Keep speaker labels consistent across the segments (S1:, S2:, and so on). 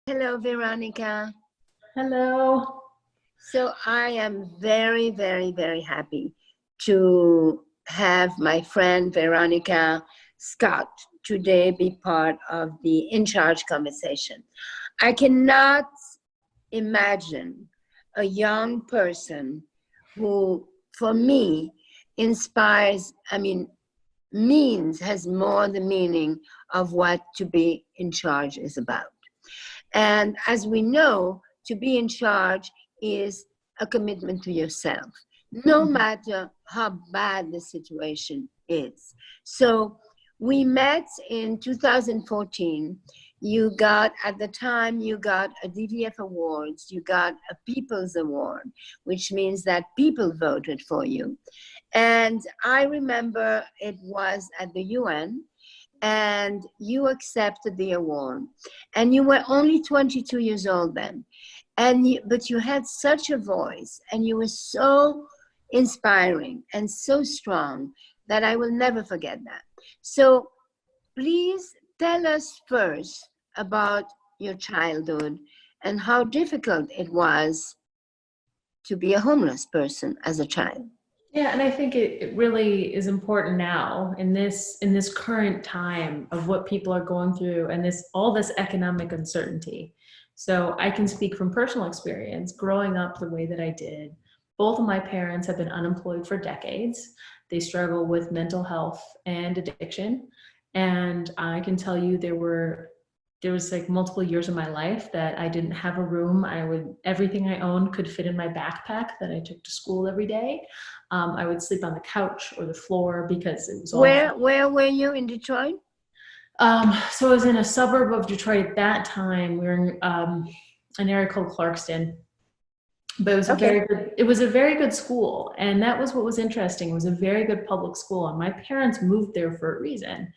S1: Hello, Veronika.
S2: Hello.
S1: So I am very, very, very happy to have my friend Veronika Scott today be part of the InCharge conversation. I cannot imagine a young person who, for me, inspires, has more the meaning of what to be in charge is about. And as we know, to be in charge is a commitment to yourself, no matter how bad the situation is. So we met in 2014. At the time, you got a DVF Awards, you got a People's Award, which means that people voted for you. And I remember it was at the UN, and you accepted the award, and you were only 22 years old then, but you had such a voice, and you were so inspiring and so strong that I will never forget that. So please tell us first about your childhood and how difficult it was to be a homeless person as a child.
S2: Yeah, and I think it really is important now in this current time of what people are going through and all this economic uncertainty. So I can speak from personal experience growing up the way that I did. Both of my parents have been unemployed for decades. They struggle with mental health and addiction. And I can tell you there was like multiple years of my life that I didn't have a room. Everything I owned could fit in my backpack that I took to school every day. I would sleep on the couch or the floor because it was all.
S1: Where were you in Detroit?
S2: So I was in a suburb of Detroit at that time. We were in an area called Clarkston. But it was a very good school. And that was what was interesting. It was a very good public school. And my parents moved there for a reason.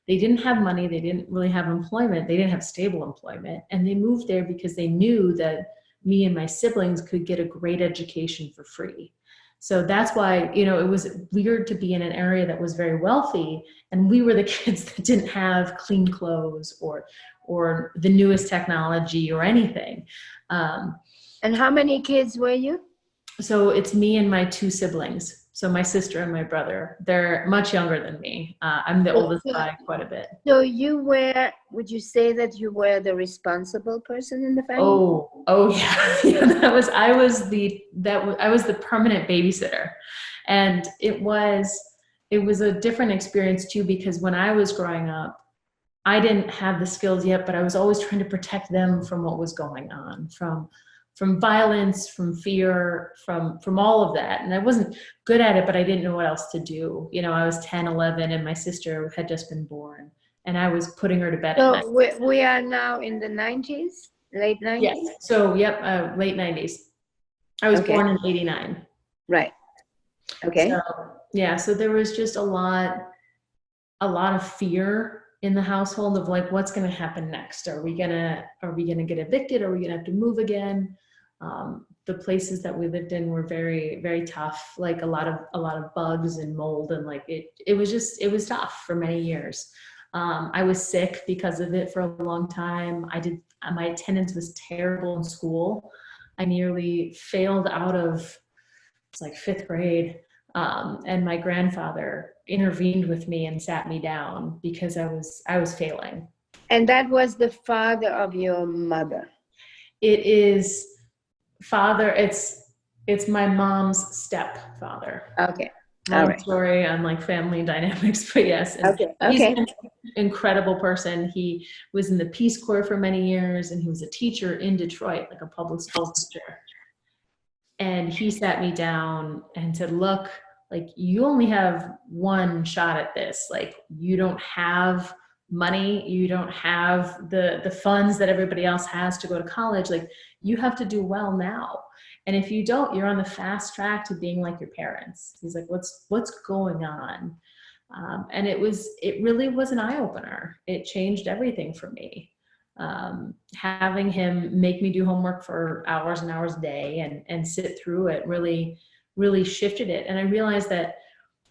S2: They didn't have money. They didn't really have employment. They didn't have stable employment. And they moved there because they knew that me and my siblings could get a great education for free. So that's why, it was weird to be in an area that was very wealthy, and we were the kids that didn't have clean clothes or the newest technology or anything.
S1: And how many kids were you?
S2: So it's me and my two siblings. So my sister and my brother. They're much younger than me. I'm the oldest by quite a bit.
S1: So would you say that you were the responsible person in the family?
S2: Oh yeah. I was the permanent babysitter. And it was a different experience too, because when I was growing up, I didn't have the skills yet, but I was always trying to protect them from what was going on, from violence, from fear, from all of that. And I wasn't good at it, but I didn't know what else to do. I was 10, 11, and my sister had just been born, and I was putting her to bed at night.
S1: So we are now in the 90s, late 90s?
S2: Yes. So, yep, late 90s. I was born in 89.
S1: Right. Okay.
S2: So, yeah, so there was just a lot of fear in the household of like, what's going to happen next? Are we gonna get evicted? Are we gonna have to move again? The places that we lived in were very, very tough. Like a lot of bugs and mold, and like it was tough for many years. I was sick because of it for a long time. My attendance was terrible in school. I nearly failed out of, it's like 5th grade. And my grandfather intervened with me and sat me down because I was failing.
S1: And that was the father of your mother?
S2: It is father. It's my mom's stepfather.
S1: Okay.
S2: Long story on like family dynamics, but yes. He's an incredible person. He was in the Peace Corps for many years, and he was a teacher in Detroit, like a public school teacher. And he sat me down and said, look, like, you only have one shot at this. Like, you don't have money. You don't have the funds that everybody else has to go to college. Like, you have to do well now. And if you don't, you're on the fast track to being like your parents. He's like, what's going on? And it really was an eye opener. It changed everything for me. Having him make me do homework for hours and hours a day and sit through it really shifted it. And I realized that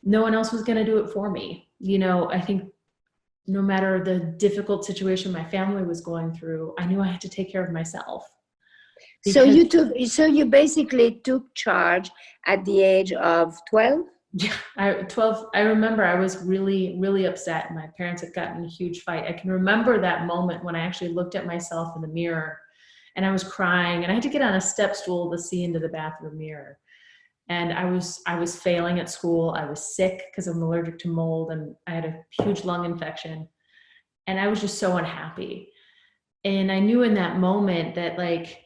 S2: no one else was going to do it for me. I think no matter the difficult situation my family was going through, I knew I had to take care of myself.
S1: So you basically took charge at the age of 12?
S2: Yeah, I remember I was really, really upset. My parents had gotten in a huge fight. I can remember that moment when I actually looked at myself in the mirror and I was crying, and I had to get on a step stool to see into the bathroom mirror. And I was failing at school. I was sick because I'm allergic to mold, and I had a huge lung infection. And I was just so unhappy. And I knew in that moment that, like,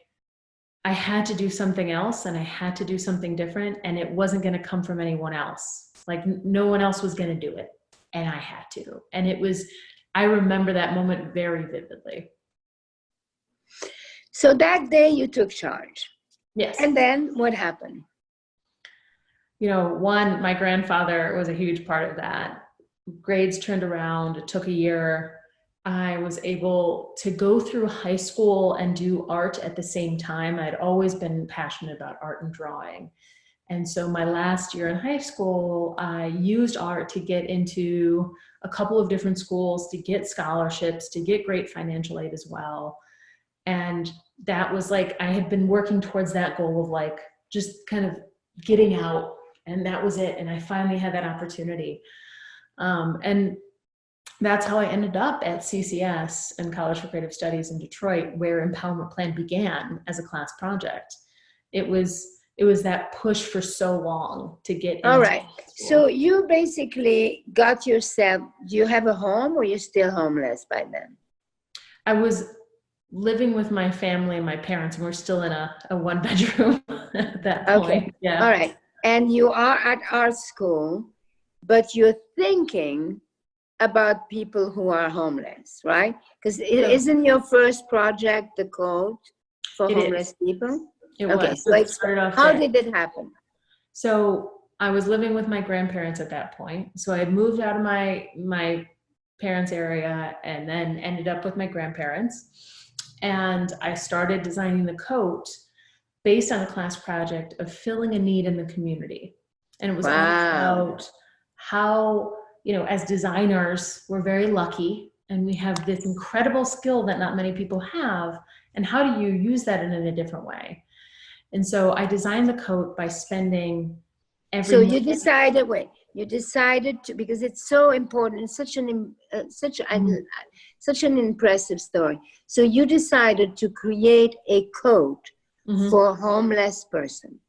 S2: I had to do something else, and I had to do something different, and it wasn't going to come from anyone else. Like, no one else was going to do it, and I had to. And I remember that moment very vividly.
S1: So that day you took charge.
S2: Yes.
S1: And then what happened?
S2: You know, one, my grandfather was a huge part of that. Grades turned around. It took a year. I was able to go through high school and do art at the same time. I'd always been passionate about art and drawing. And so my last year in high school, I used art to get into a couple of different schools, to get scholarships, to get great financial aid as well. And that was like, I had been working towards that goal of, like, just kind of getting out, and that was it. And I finally had that opportunity. And that's how I ended up at CCS and College for Creative Studies in Detroit, where Empowerment Plan began as a class project. It was that push for so long to get into.
S1: All right. So you basically got yourself, do you have a home, or you're still homeless by then?
S2: I was living with my family and my parents, and we're still in a one bedroom at that point.
S1: Okay.
S2: Yeah.
S1: All right. And you are at art school, but you're thinking about people who are homeless, right? Because isn't your first project the code for homeless people?
S2: It
S1: okay,
S2: was.
S1: So how did it happen?
S2: So I was living with my grandparents at that point. So I had moved out of my parents' area and then ended up with my grandparents. And I started designing the coat based on a class project of filling a need in the community. And it was all about how, you know, as designers, we're very lucky and we have this incredible skill that not many people have. And how do you use that in a different way? And so I designed the coat by spending every.
S1: So you decided, to, because it's so important, it's such an impressive story. So you decided to create a coat for a homeless person.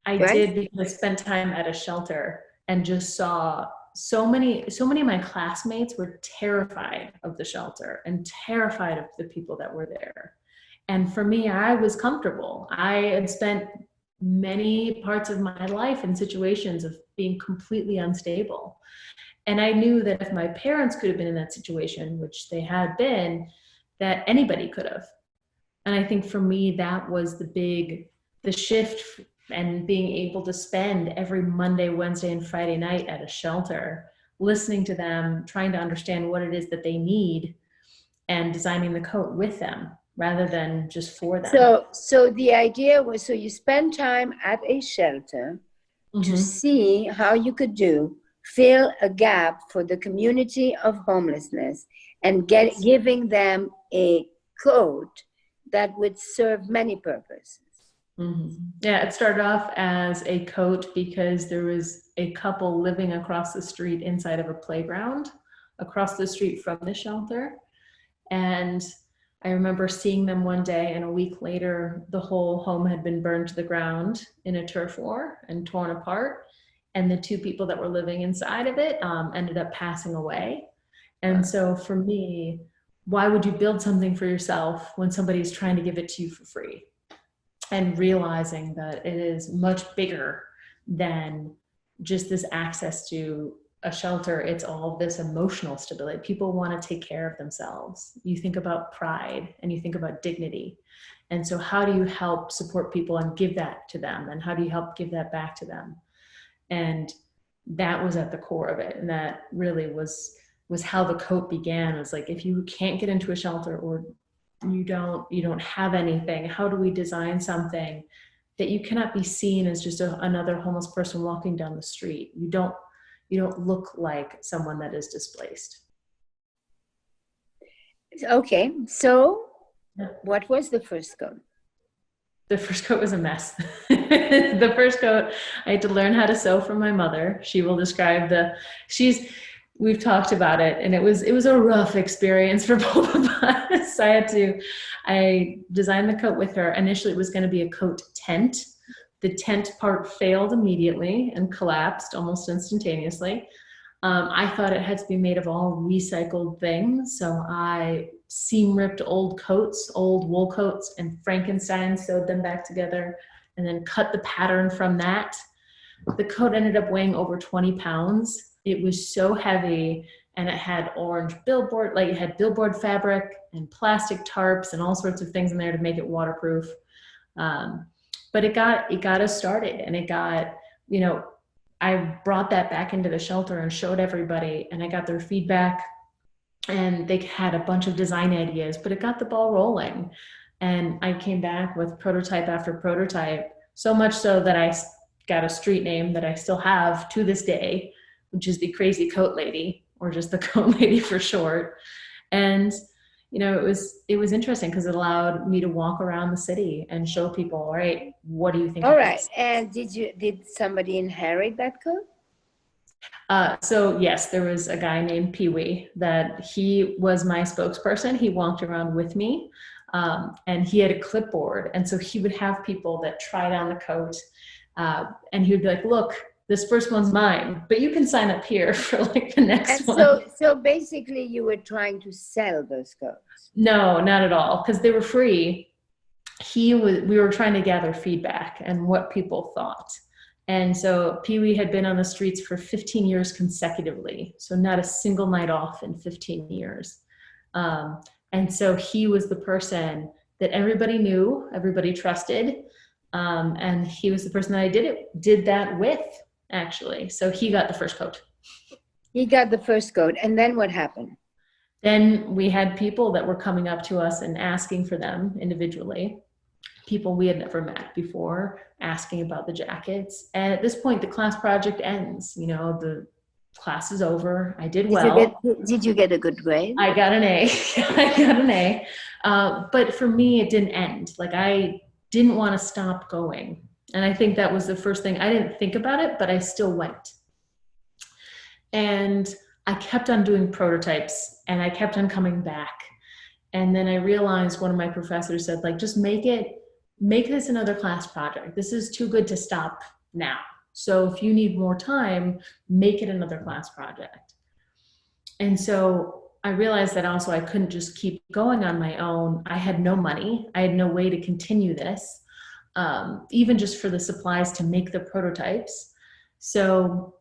S2: I did, because I spent time at a shelter and just saw so many of my classmates were terrified of the shelter and terrified of the people that were there. And for me, I was comfortable. I had spent many parts of my life in situations of being completely unstable. And I knew that if my parents could have been in that situation, which they had been, that anybody could have. And I think for me, that was the shift, and being able to spend every Monday, Wednesday, and Friday night at a shelter, listening to them, trying to understand what it is that they need, and designing the coat with them rather than just for them.
S1: So the idea was, so you spend time at a shelter to see how you could fill a gap for the community of homelessness, and giving them a coat that would serve many purposes.
S2: Yeah, it started off as a coat because there was a couple living across the street inside of a playground across the street from the shelter. And I remember seeing them one day, and a week later, the whole home had been burned to the ground in a turf war and torn apart. And the two people that were living inside of it ended up passing away. And so for me, why would you build something for yourself when somebody's trying to give it to you for free? And realizing that it is much bigger than just this access to a shelter. It's all this emotional stability. People want to take care of themselves. You think about pride and you think about dignity. And so how do you help support people and give that to them? And how do you help give that back to them? And that was at the core of it. And that really was how the coat began. It was like, if you can't get into a shelter, or you don't have anything, how do we design something that you cannot be seen as just another homeless person walking down the street? You don't look like someone that is displaced.
S1: Okay, so
S2: Yeah.
S1: what was the first coat?
S2: The first coat was a mess. The first coat, I had to learn how to sew from my mother. She will describe we've talked about it, and it was a rough experience for both of us. I designed the coat with her. Initially, it was going to be a coat tent. The tent part failed immediately and collapsed almost instantaneously. I thought it had to be made of all recycled things, so I seam ripped old coats, old wool coats, and Frankenstein sewed them back together, and then cut the pattern from that. The coat ended up weighing over 20 pounds. It was so heavy, and it had it had billboard fabric and plastic tarps and all sorts of things in there to make it waterproof. But it got us started, and it got, I brought that back into the shelter and showed everybody, and I got their feedback, and they had a bunch of design ideas, but it got the ball rolling. And I came back with prototype after prototype, so much so that I got a street name that I still have to this day, which is the Crazy Coat Lady, or just the Coat Lady for short. And it was interesting because it allowed me to walk around the city and show people, all right, what do you think?
S1: All right. And did somebody inherit that coat?
S2: So yes, there was a guy named Pee Wee that he was my spokesperson. He walked around with me, and he had a clipboard. And so he would have people that tried on the coat, and he would be like, look, this first one's mine, but you can sign up here for like the next one.
S1: So basically you were trying to sell those coats?
S2: No, not at all, because they were free. We were trying to gather feedback and what people thought. And so Pee Wee had been on the streets for 15 years consecutively. So not a single night off in 15 years. And so he was the person that everybody knew, everybody trusted. And he was the person that I did that with, actually. So he got the first coat.
S1: He got the first coat. And then what happened?
S2: Then we had people that were coming up to us and asking for them individually. People we had never met before asking about the jackets. And at this point, the class project ends. The class is over. I did well.
S1: Did you get a good grade?
S2: I got an A. I got an A. But for me, it didn't end. Like, I didn't want to stop going. And I think that was the first thing. I didn't think about it, but I still went. And I kept on doing prototypes, and I kept on coming back. And then I realized one of my professors said, like, just make this another class project. This is too good to stop now. So if you need more time, make it another class project. And so I realized that also I couldn't just keep going on my own. I had no money. I had no way to continue this, even just for the supplies to make the prototypes. So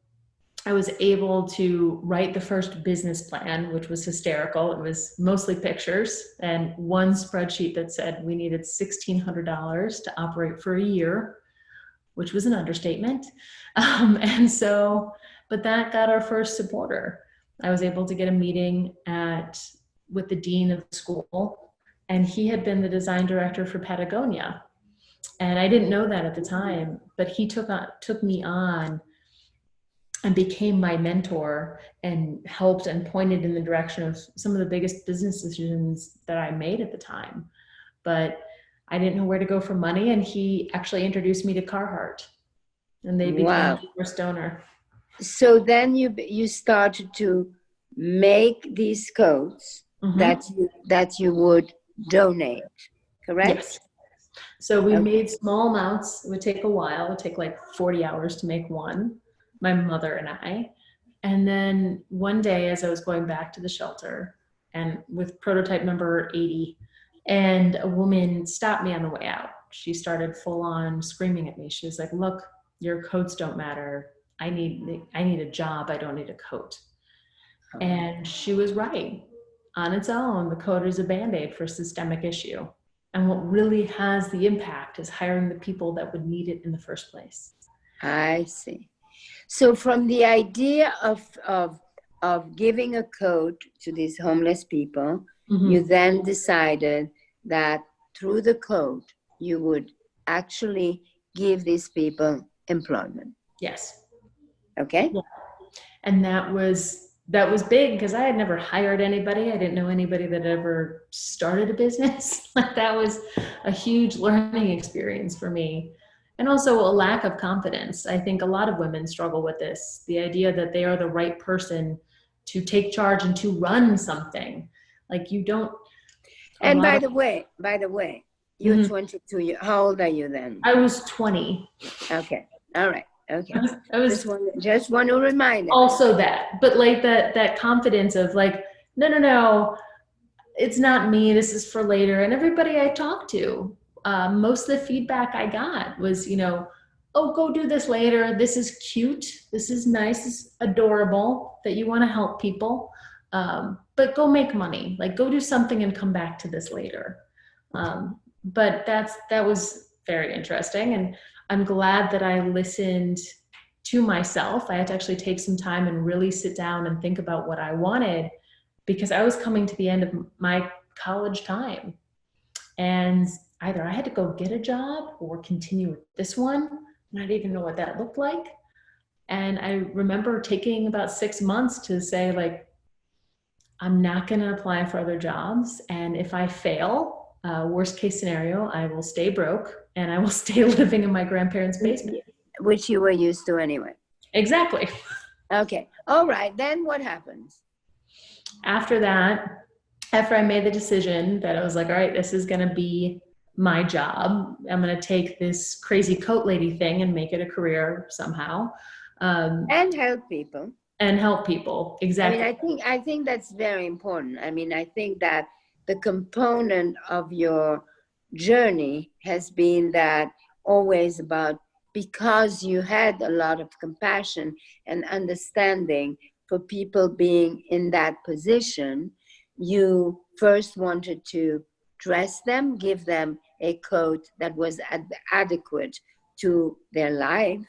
S2: I was able to write the first business plan, which was hysterical. It was mostly pictures and one spreadsheet that said we needed $1,600 to operate for a year, which was an understatement. But that got our first supporter. I was able to get a meeting with the dean of the school, and he had been the design director for Patagonia. And I didn't know that at the time, but he took me on and became my mentor and helped and pointed in the direction of some of the biggest business decisions that I made at the time. But I didn't know where to go for money, and he actually introduced me to Carhartt, and they became the first donor.
S1: So then you started to make these coats that you would donate, correct?
S2: Yes. So we made small amounts. It would take a while. It would take like 40 hours to make one, my mother and I. And then one day, as I was going back to the shelter, and with prototype number 80, and a woman stopped me on the way out. She started full on screaming at me. She was like, look, your coats don't matter. I need a job. I don't need a coat. And she was right. On its own, the coat is a Band-Aid for a systemic issue. And what really has the impact is hiring the people that would need it in the first place.
S1: I see. So from the idea of giving a coat to these homeless people, you then decided that through the coat, you would actually give these people employment.
S2: Yes.
S1: Okay.
S2: Yeah. And that was that was big because I had never hired anybody. I didn't know anybody that ever started a business. Like that was a huge learning experience for me. And also a lack of confidence. I think a lot of women struggle with this, the idea that they are the right person to take charge and to run something. Like you don't.
S1: And by the way, you're
S2: Mhm.
S1: 22. How old are you then?
S2: I was 20.
S1: Okay. All right. Okay.
S2: I was
S1: just want to remind you.
S2: also that, but like that confidence of like, no, it's not me. This is for later. And everybody I talked to, most of the feedback I got was, oh, go do this later. This is cute. This is nice. This is adorable that you want to help people. But go make money. Like go do something and come back to this later. But that was very interesting. And I'm glad that I listened to myself. I had to actually take some time and really sit down and think about what I wanted, because I was coming to the end of my college time. And either I had to go get a job or continue with this one. And I didn't even know what that looked like. And I remember taking about 6 months to say, like, I'm not going to apply for other jobs. And if I fail, worst case scenario, I will stay broke and I will stay living in my grandparents' basement.
S1: Which you were used to anyway.
S2: Exactly.
S1: Okay. All right. Then what happens?
S2: After that, after I made the decision that I was like, all right, this is going to be my job. I'm going to take this crazy coat lady thing and make it a career somehow.
S1: And help people.
S2: And help people. Exactly.
S1: I think that's very important. I think that the component of your journey has been that always about, because you had a lot of compassion and understanding for people being in that position, you first wanted to dress them, give them a coat that was adequate to their life.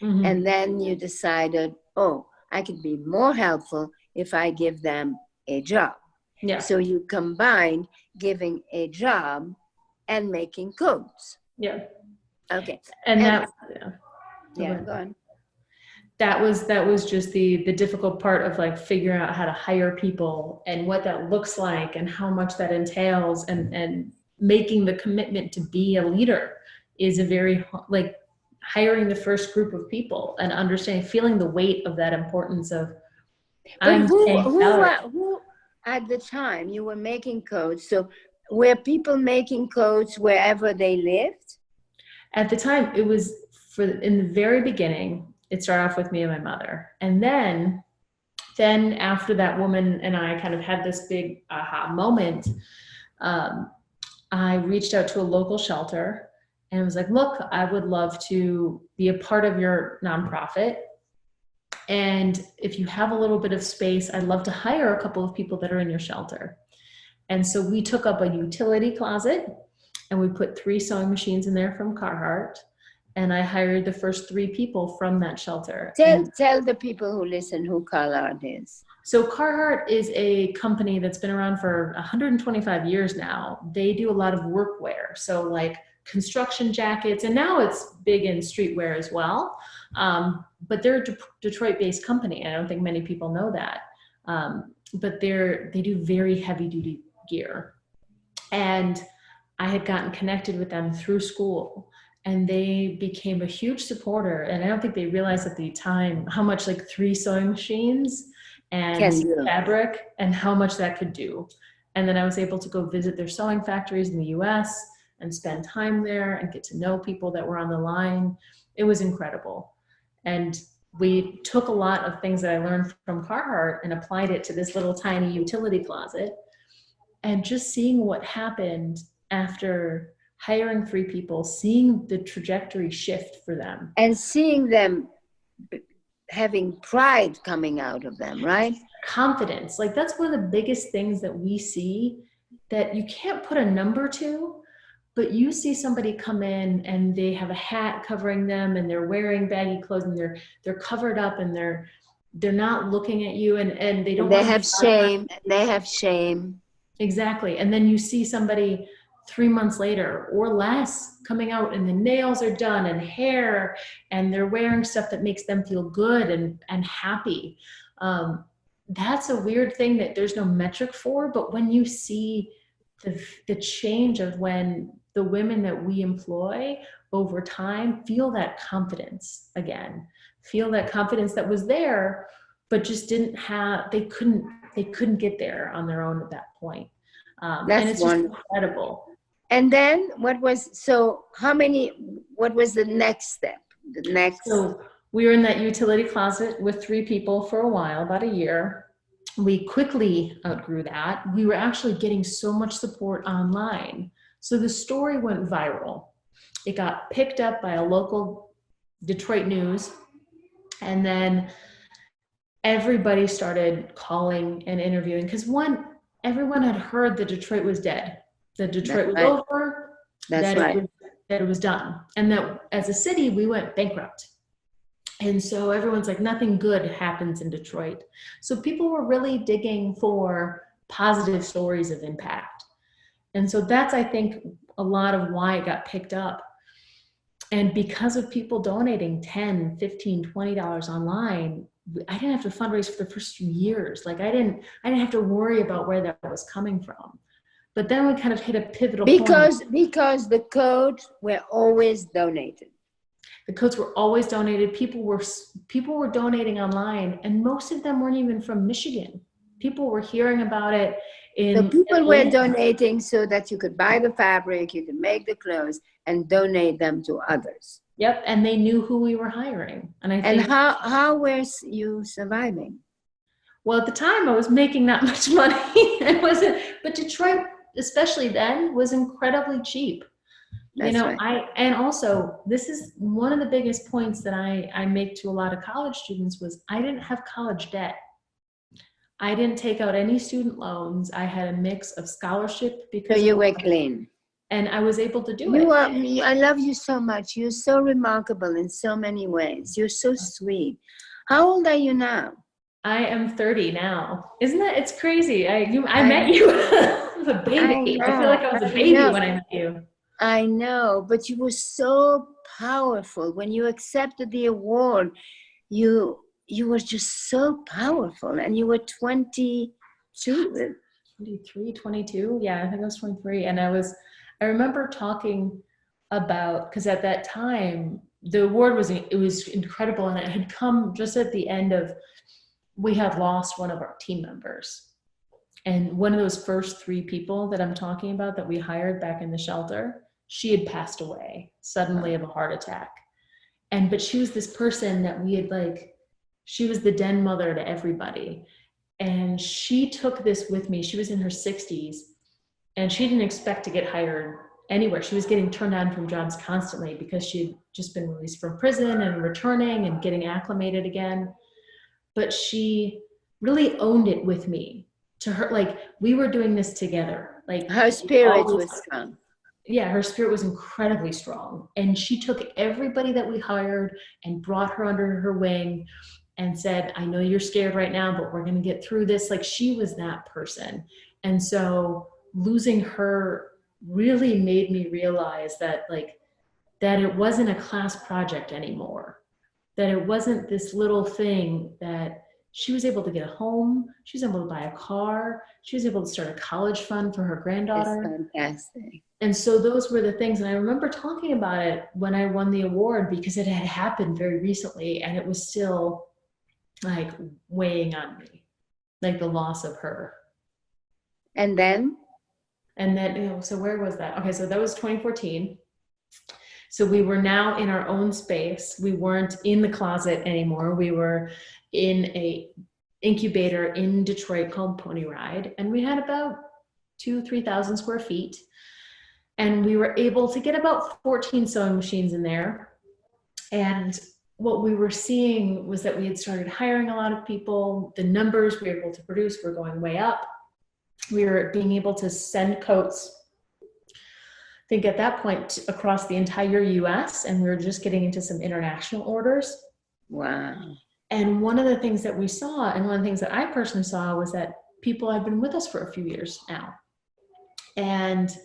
S1: Mm-hmm. And then you decided, oh, I could be more helpful if I give them a job.
S2: Yeah.
S1: So you combined giving a job and making coats.
S2: Yeah.
S1: Okay.
S2: And that,
S1: go on.
S2: That was just the difficult part of like figuring out how to hire people and what that looks like and how much that entails, and making the commitment to be a leader is a very, like, hiring the first group of people and understanding, feeling the weight of that importance of.
S1: But who at the time you were making coats? So were people making coats wherever they lived?
S2: At the time, it was in the very beginning. It started off with me and my mother, and then after that woman and I kind of had this big aha moment, I reached out to a local shelter and was like, look, I would love to be a part of your nonprofit. And if you have a little bit of space, I'd love to hire a couple of people that are in your shelter. And so we took up a utility closet and we put 3 sewing machines in there from Carhartt. And I hired the first 3 people from that shelter.
S1: Tell the people who listen who Carhartt is.
S2: So Carhartt is a company that's been around for 125 years now. They do a lot of workwear. So like construction jackets, and now it's big in streetwear as well. But they're a Detroit-based company. I don't think many people know that. But they do very heavy-duty gear. And I had gotten connected with them through school, and they became a huge supporter. And I don't think they realized at the time how much like 3 sewing machines and fabric and how much that could do. And then I was able to go visit their sewing factories in the US and spend time there and get to know people that were on the line. It was incredible. And we took a lot of things that I learned from Carhartt and applied it to this little tiny utility closet. And just seeing what happened after hiring 3 people, seeing the trajectory shift for them.
S1: And seeing them having pride coming out of them, right?
S2: Confidence. Like that's one of the biggest things that we see that you can't put a number to, but you see somebody come in and they have a hat covering them and they're wearing baggy clothes and they're covered up and they're not looking at you and they don't.
S1: They have shame. They have shame.
S2: Exactly. And then you see somebody 3 months later or less coming out and the nails are done and hair, and they're wearing stuff that makes them feel good and happy. that's a weird thing that there's no metric for, but when you see the change of when the women that we employ over time feel that confidence again, feel that confidence that was there, but just didn't have, they couldn't get there on their own at that point. And it's just incredible.
S1: And then what was the next step?
S2: So we were in that utility closet with 3 people for a while, about a year. We quickly outgrew that. We were actually getting so much support online. So the story went viral. It got picked up by a local Detroit news. And then everybody started calling and interviewing because everyone had heard that Detroit was dead, that Detroit was over, that it was done. And that as a city, we went bankrupt. And so everyone's like, nothing good happens in Detroit. So people were really digging for positive stories of impact. And so that's, I think, a lot of why it got picked up. And because of people donating $10, $15, $20 online, I didn't have to fundraise for the first few years. Like I didn't have to worry about where that was coming from. But then we kind of hit a pivotal point.
S1: Because the codes were always donated.
S2: The codes were always donated. People were donating online, and most of them weren't even from Michigan. People were hearing about it
S1: So people were donating so that you could buy the fabric, you could make the clothes, and donate them to others.
S2: Yep, and they knew who we were hiring.
S1: And how were you surviving?
S2: Well, at the time, I was making not much money. It wasn't, but Detroit, especially then, was incredibly cheap. And also this is one of the biggest points that I make to a lot of college students was I didn't have college debt. I didn't take out any student loans. I had a mix of scholarship because
S1: you were clean.
S2: And I was able to do it.
S1: I love you so much. You're so remarkable in so many ways. You're so sweet. How old are you now?
S2: I am 30 now. Isn't that, it's crazy. I met you as a baby. I feel like I was a baby when I met you.
S1: I know, but you were so powerful. When you accepted the award, you were just so powerful, and you were 22.
S2: 23, 22. Yeah, I think I was 23. And I remember talking about, because at that time, the award was incredible, and it had come just at the end of, we had lost one of our team members. And one of those first 3 people that I'm talking about that we hired back in the shelter, she had passed away suddenly of a heart attack. But she was this person that we had she was the den mother to everybody. And she took this with me. She was in her 60s and she didn't expect to get hired anywhere. She was getting turned down from jobs constantly because she had just been released from prison and returning and getting acclimated again. But she really owned it with me. To her, we were doing this together.
S1: Her spirit was strong.
S2: Yeah, her spirit was incredibly strong. And she took everybody that we hired and brought her under her wing and said, I know you're scared right now, but we're going to get through this. She was that person. And so losing her really made me realize that that it wasn't a class project anymore, that it wasn't this little thing, that she was able to get a home, she was able to buy a car, she was able to start a college fund for her granddaughter.
S1: That's fantastic.
S2: And so those were the things. And I remember talking about it when I won the award because it had happened very recently and it was still weighing on me, the loss of her.
S1: And then,
S2: so where was that? Okay, so that was 2014. So we were now in our own space. We weren't in the closet anymore. We were in a incubator in Detroit called Pony Ride. And we had about 3,000 square feet. And we were able to get about 14 sewing machines in there. And what we were seeing was that we had started hiring a lot of people. The numbers we were able to produce were going way up. We were being able to send coats, I think at that point, across the entire US, and we were just getting into some international orders.
S1: Wow.
S2: And one of the things that we saw, and one of the things that I personally saw, was that people had been with us for a few years now. And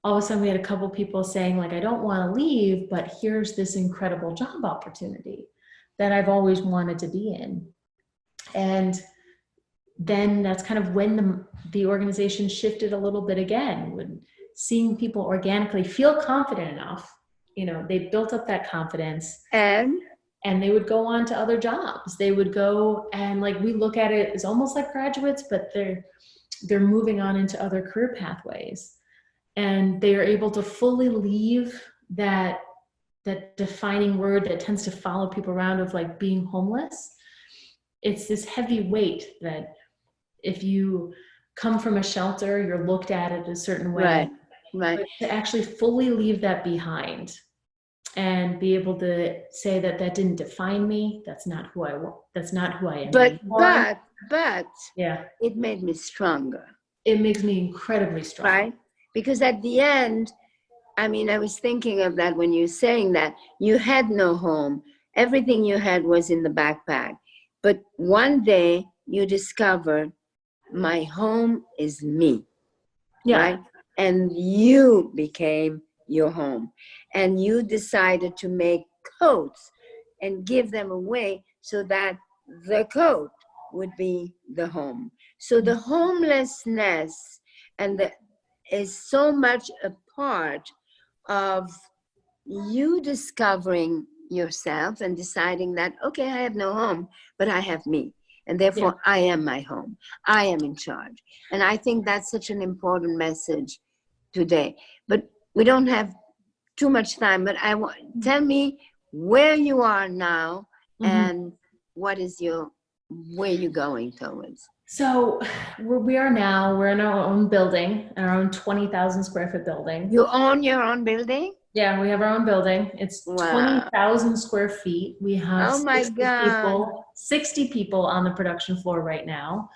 S2: all of a sudden we had a couple people saying, I don't want to leave, but here's this incredible job opportunity that I've always wanted to be in. And then that's kind of when the organization shifted a little bit again, when seeing people organically feel confident enough, they built up that confidence and they would go on to other jobs. They would go and we look at it as almost like graduates, but they're moving on into other career pathways, and they are able to fully leave that defining word that tends to follow people around of being homeless. It's this heavy weight that if you come from a shelter, you're looked at it a certain way.
S1: Right.
S2: But to actually fully leave that behind and be able to say that didn't define me, that's not who I want. That's not who I am.
S1: But yeah, it made me stronger.
S2: It makes me incredibly strong.
S1: Right? Because at the end, I was thinking of that when you're saying that you had no home. Everything you had was in the backpack. But one day you discovered my home is me. Yeah. Right? And you became your home. And you decided to make coats and give them away so that the coat would be the home. So the homelessness is so much a part of you discovering yourself and deciding that, okay, I have no home, but I have me. And therefore, I am my home. I am in charge. And I think that's such an important message today. But we don't have too much time, but tell me where you are now and where you're going towards.
S2: So we're in our own building, our own 20,000 square foot building.
S1: You own your own building?
S2: Yeah, we have our own building. It's 20,000 square feet. We have 60 people on the production floor right now.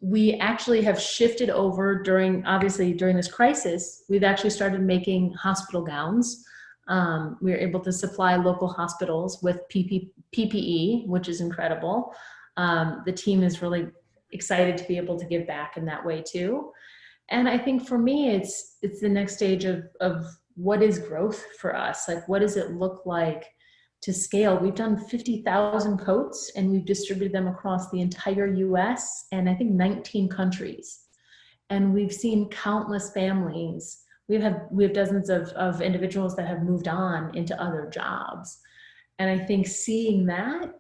S2: We actually have shifted over during this crisis. We've actually started making hospital gowns. We were able to supply local hospitals with PPE, which is incredible. The team is really excited to be able to give back in that way too. And I think for me, it's the next stage of what is growth for us? What does it look like to scale? We've done 50,000 coats and we've distributed them across the entire US and I think 19 countries. And we've seen countless families. We have dozens of individuals that have moved on into other jobs. And I think seeing that,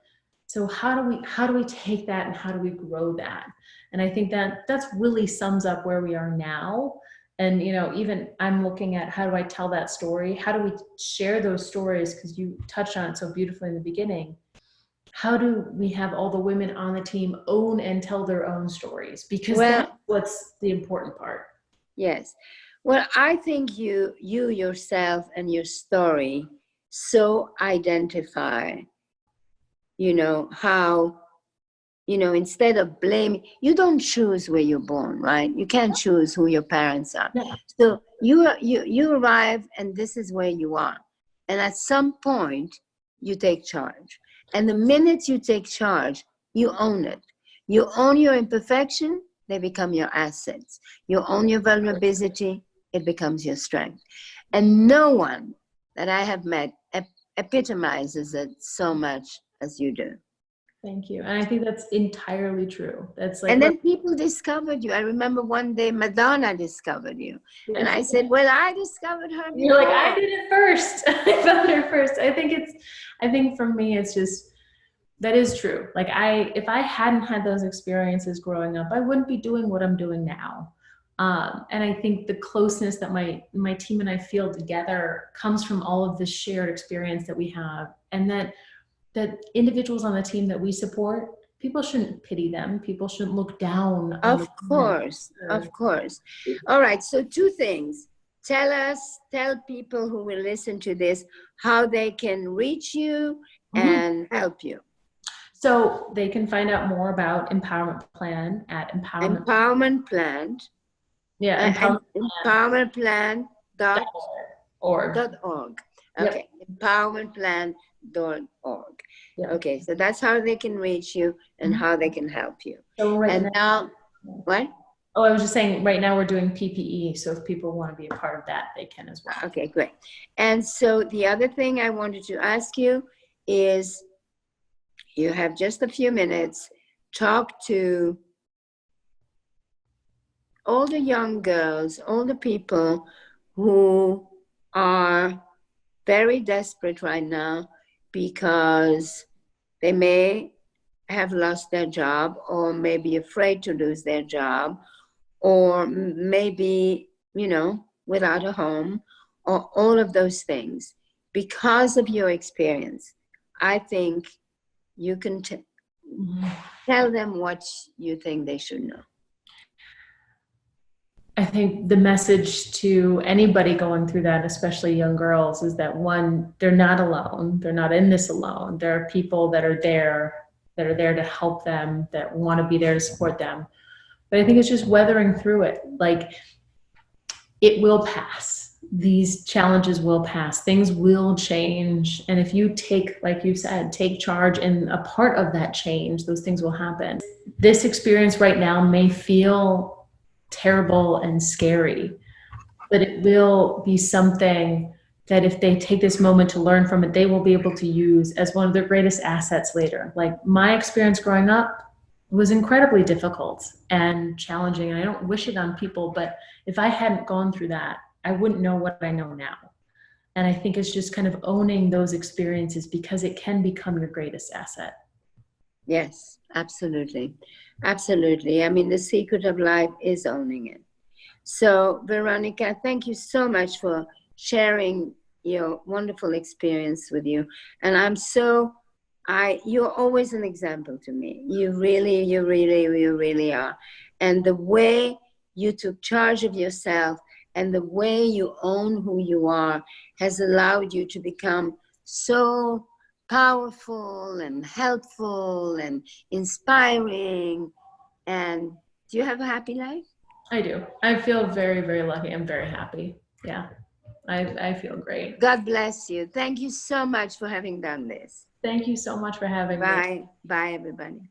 S2: so how do we take that and how do we grow that? And I think that's really sums up where we are now. And, even I'm looking at how do I tell that story? How do we share those stories? Because you touched on it so beautifully in the beginning. How do we have all the women on the team own and tell their own stories? Because that's what's the important part.
S1: Yes. Well, I think you yourself and your story so identify, how, instead of blaming, you don't choose where you're born, right? You can't choose who your parents are. Yeah. So you arrive and this is where you are. And at some point, you take charge. And the minute you take charge, you own it. You own your imperfection, they become your assets. You own your vulnerability, it becomes your strength. And no one that I have met epitomizes it so much as you do.
S2: Thank you. And I think that's entirely true.
S1: And then people discovered you. I remember one day Madonna discovered you. And I said, well, I discovered her before.
S2: You're like, I did it first. I found her first. I think for me, it's just, that is true. If I hadn't had those experiences growing up, I wouldn't be doing what I'm doing now. And I think the closeness that my team and I feel together comes from all of this shared experience that we have. And that individuals on the team that we support, people shouldn't pity them. People shouldn't look down on
S1: Of course. All right. So 2 things. Tell people who will listen to this how they can reach you and help you.
S2: So they can find out more about Empowerment Plan at
S1: Empowerment Plan.
S2: Yeah.
S1: Empowermentplan.org. Okay. Yep. Empowermentplan.org. Yep. Okay. So that's how they can reach you and how they can help you.
S2: So
S1: now, what?
S2: Oh, I was just saying right now we're doing PPE. So if people want to be a part of that, they can as well.
S1: Okay, great. And so the other thing I wanted to ask you is, you have just a few minutes. talk to all the young girls, all the people who are very desperate right now because they may have lost their job or may be afraid to lose their job or maybe, without a home or all of those things. Because of your experience, I think you can tell them what you think they should know.
S2: I think the message to anybody going through that, especially young girls, is that one, they're not alone. They're not in this alone. There are people that are there to help them, that want to be there to support them. But I think it's just weathering through it. Like, it will pass. These challenges will pass. Things will change. And if you take, like you said, take charge and a part of that change, those things will happen. This experience right now may feel terrible and scary, but it will be something that if they take this moment to learn from it, they will be able to use as one of their greatest assets later. Like, my experience growing up was incredibly difficult and challenging, and I don't wish it on people, but if I hadn't gone through that, I wouldn't know what I know now. And I think it's just kind of owning those experiences, because it can become your greatest asset.
S1: Yes, absolutely. Absolutely. I mean, the secret of life is owning it. So, Veronika, thank you so much for sharing your wonderful experience with you. And you're always an example to me. You really are. And the way you took charge of yourself and the way you own who you are has allowed you to become so powerful and helpful and inspiring. And do you have a happy life?
S2: I do. I feel very, very lucky. I'm very happy. Yeah, I feel great.
S1: God bless you. Thank you so much for having done this.
S2: Thank you so much for having me.
S1: Bye. Bye, everybody.